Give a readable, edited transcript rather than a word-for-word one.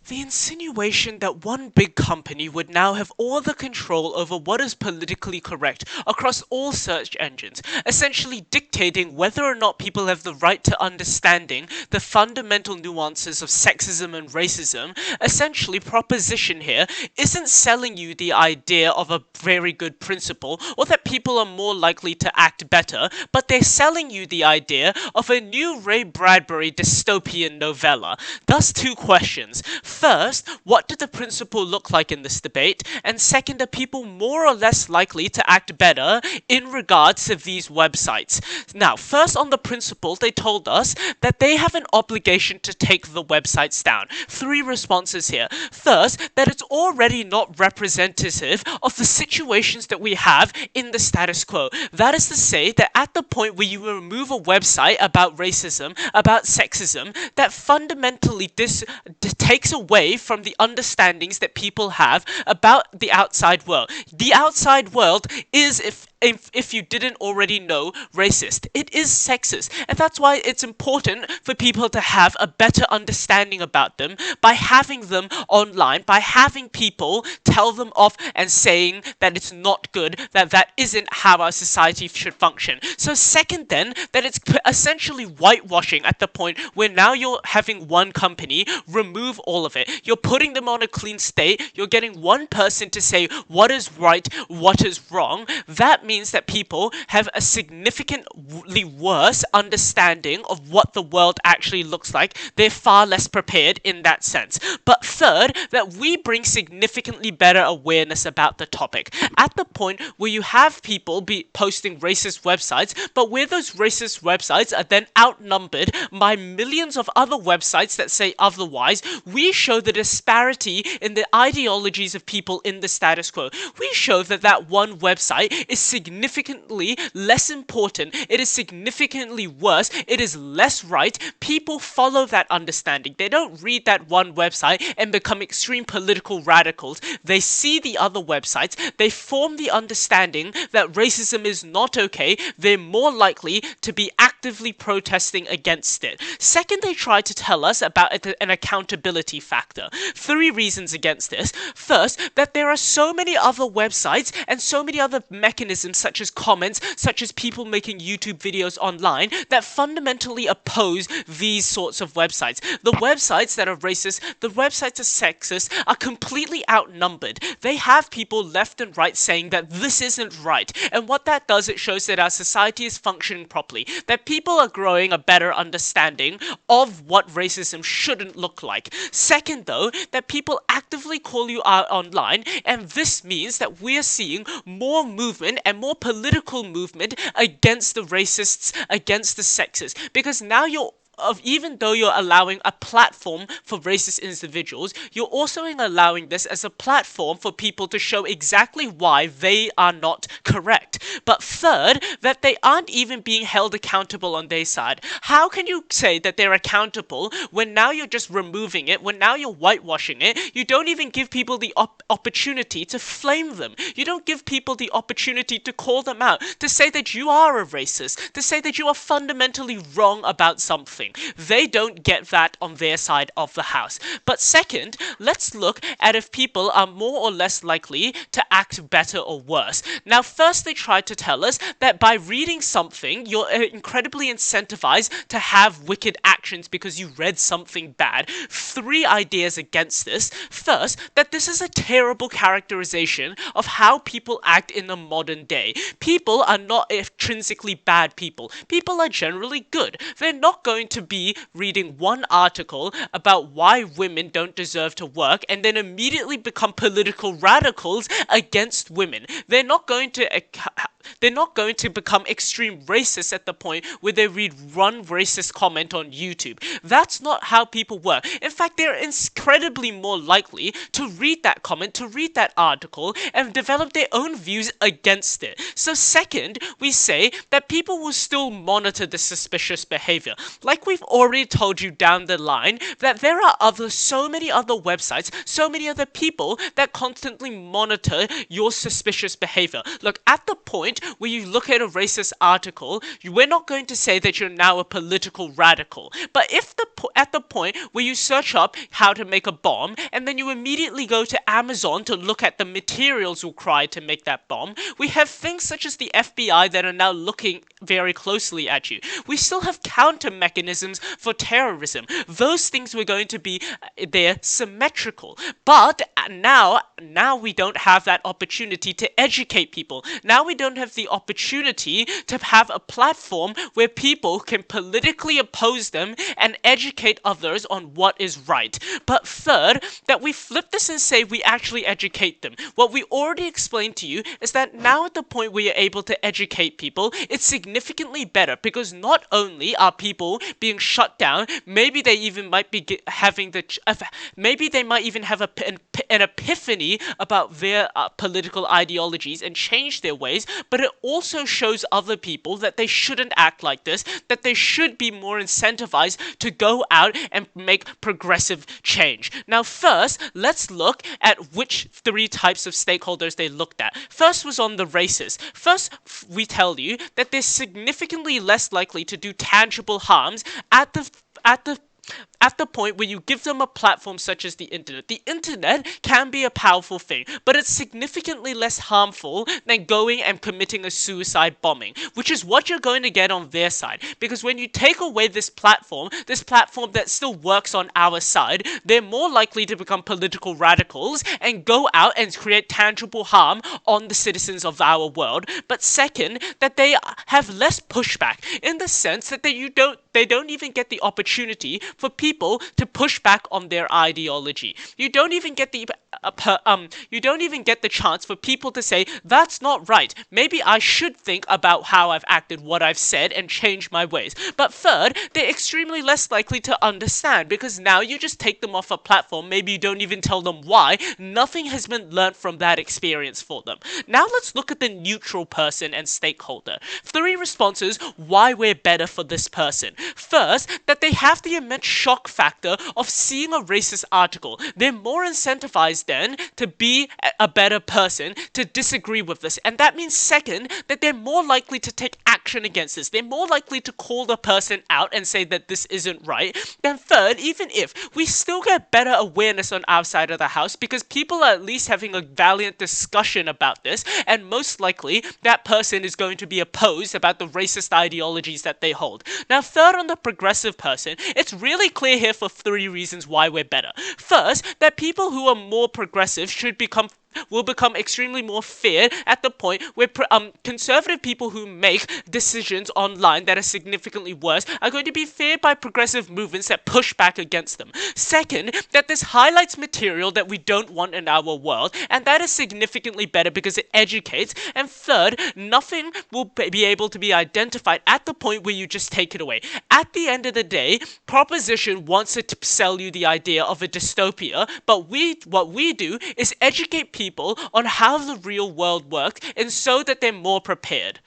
The insinuation that one big company would now have all the control over what is politically correct across all search engines, essentially dictating whether or not people have the right to understanding the fundamental nuances of sexism and racism, essentially proposition here isn't selling you the idea of a very good principle or that people are more likely to act better, but they're selling you the idea of a new Ray Bradbury dystopian novella. Thus, two questions. First, what did the principle look like in this debate? And second, are people more or less likely to act better in regards to these websites? Now, first on the principle, they told us that they have an obligation to take the websites down. Three responses here. First, that it's already not representative of the situations that we have in the status quo. That is to say that at the point where you remove a website about racism, about sexism, that fundamentally this takes away from the understandings that people have about the outside world. The outside world is, if you didn't already know, racist. It is sexist. And that's why it's important for people to have a better understanding about them by having them online, by having people tell them off and saying that it's not good, that that isn't how our society should function. So second then, that it's essentially whitewashing at the point where now you're having one company remove all of it. You're putting them on a clean state. You're getting one person to say what is right, what is wrong. That means that people have a significantly worse understanding of what the world actually looks like. They're far less prepared in that sense. But third, that we bring significantly better awareness about the topic. At the point where you have people be posting racist websites, but where those racist websites are then outnumbered by millions of other websites that say otherwise, we show the disparity in the ideologies of people in the status quo. We show that that one website is significantly less important, it is significantly worse, it is less right. People follow that understanding. They don't read that one website and become extreme political radicals. They see the other websites, they form the understanding that racism is not okay, they're more likely to be actively protesting against it. Second, they try to tell us about an accountability factor. Three reasons against this. First, that there are so many other websites and so many other mechanisms such as comments, such as people making YouTube videos online that fundamentally oppose these sorts of websites. The websites that are racist, the websites are sexist, are completely outnumbered. They have people left and right saying that this isn't right. And what that does, it shows that our society is functioning properly, that people are growing a better understanding of what racism shouldn't look like. Second, though, that people actively call you out online, and this means that we're seeing more movement and more political movement against the racists, against the sexists, because now even though you're allowing a platform for racist individuals, you're also allowing this as a platform for people to show exactly why they are not correct. But third, that they aren't even being held accountable on their side. How can you say that they're accountable when now you're just removing it, when now you're whitewashing it? You don't even give people the opportunity to flame them. You don't give people the opportunity to call them out, to say that you are a racist, to say that you are fundamentally wrong about something. They don't get that on their side of the house. But second, let's look at if people are more or less likely to act better or worse. Now, first they try to tell us that by reading something, you're incredibly incentivized to have wicked actions because you read something bad. Three ideas against this. First, that this is a terrible characterization of how people act in the modern day. People are not intrinsically bad people. People are generally good. They're not going to be reading one article about why women don't deserve to work and then immediately become political radicals against women. They're not going to become extreme racists at the point where they read one racist comment on YouTube. That's not how people work. In fact, they're incredibly more likely to read that comment, to read that article, and develop their own views against it. So second, we say that people will still monitor the suspicious behavior. Like we've already told you down the line, that there are so many other websites, so many other people that constantly monitor your suspicious behavior. Look, at the point point where you look at a racist article, we're not going to say that you're now a political radical. But if at the point where you search up how to make a bomb, and then you immediately go to Amazon to look at the materials required to make that bomb, we have things such as the FBI that are now looking very closely at you. We still have counter mechanisms for terrorism. Those things were going to be there symmetrical. But now we don't have that opportunity to educate people. Now we don't have the opportunity to have a platform where people can politically oppose them and educate others on what is right. But third, that we flip this and say we actually educate them. What we already explained to you is that now at the point where you're able to educate people, it's significantly better because not only are people being shut down, maybe they even might be having maybe they might even have an epiphany about their political ideologies and change their ways, but it also shows other people that they shouldn't act like this, that they should be more incentivized to go out and make progressive change. Now first, let's look at which three types of stakeholders they looked at. First was on the races. First, we tell you that they're significantly less likely to do tangible harms at the point where you give them a platform such as the internet. The internet can be a powerful thing, but it's significantly less harmful than going and committing a suicide bombing, which is what you're going to get on their side. Because when you take away this platform that still works on our side, they're more likely to become political radicals and go out and create tangible harm on the citizens of our world. But second, that they have less pushback in the sense that they don't even get the opportunity for people to push back on their ideology. You don't even get the chance for people to say, that's not right. Maybe I should think about how I've acted, what I've said, and change my ways. But third, they're extremely less likely to understand because now you just take them off a platform. Maybe you don't even tell them why. Nothing has been learned from that experience for them. Now let's look at the neutral person and stakeholder. 3 responses why we're better for this person. First, that they have the immense shock factor of seeing a racist article. They're more incentivized then to be a better person, to disagree with this. And that means second, that they're more likely to take action against this. They're more likely to call the person out and say that this isn't right. Then third, even if we still get better awareness on our side of the house because people are at least having a valiant discussion about this, and most likely that person is going to be opposed about the racist ideologies that they hold. Now third, on the progressive person, it's really clear here for 3 reasons why we're better. First, that people who are more progressive will become extremely more feared at the point where conservative people who make decisions online that are significantly worse are going to be feared by progressive movements that push back against them. Second, that this highlights material that we don't want in our world, and that is significantly better because it educates. And third, nothing will be able to be identified at the point where you just take it away. At the end of the day, Proposition wants to sell you the idea of a dystopia, but what we do is educate people on how the real world works and so that they're more prepared.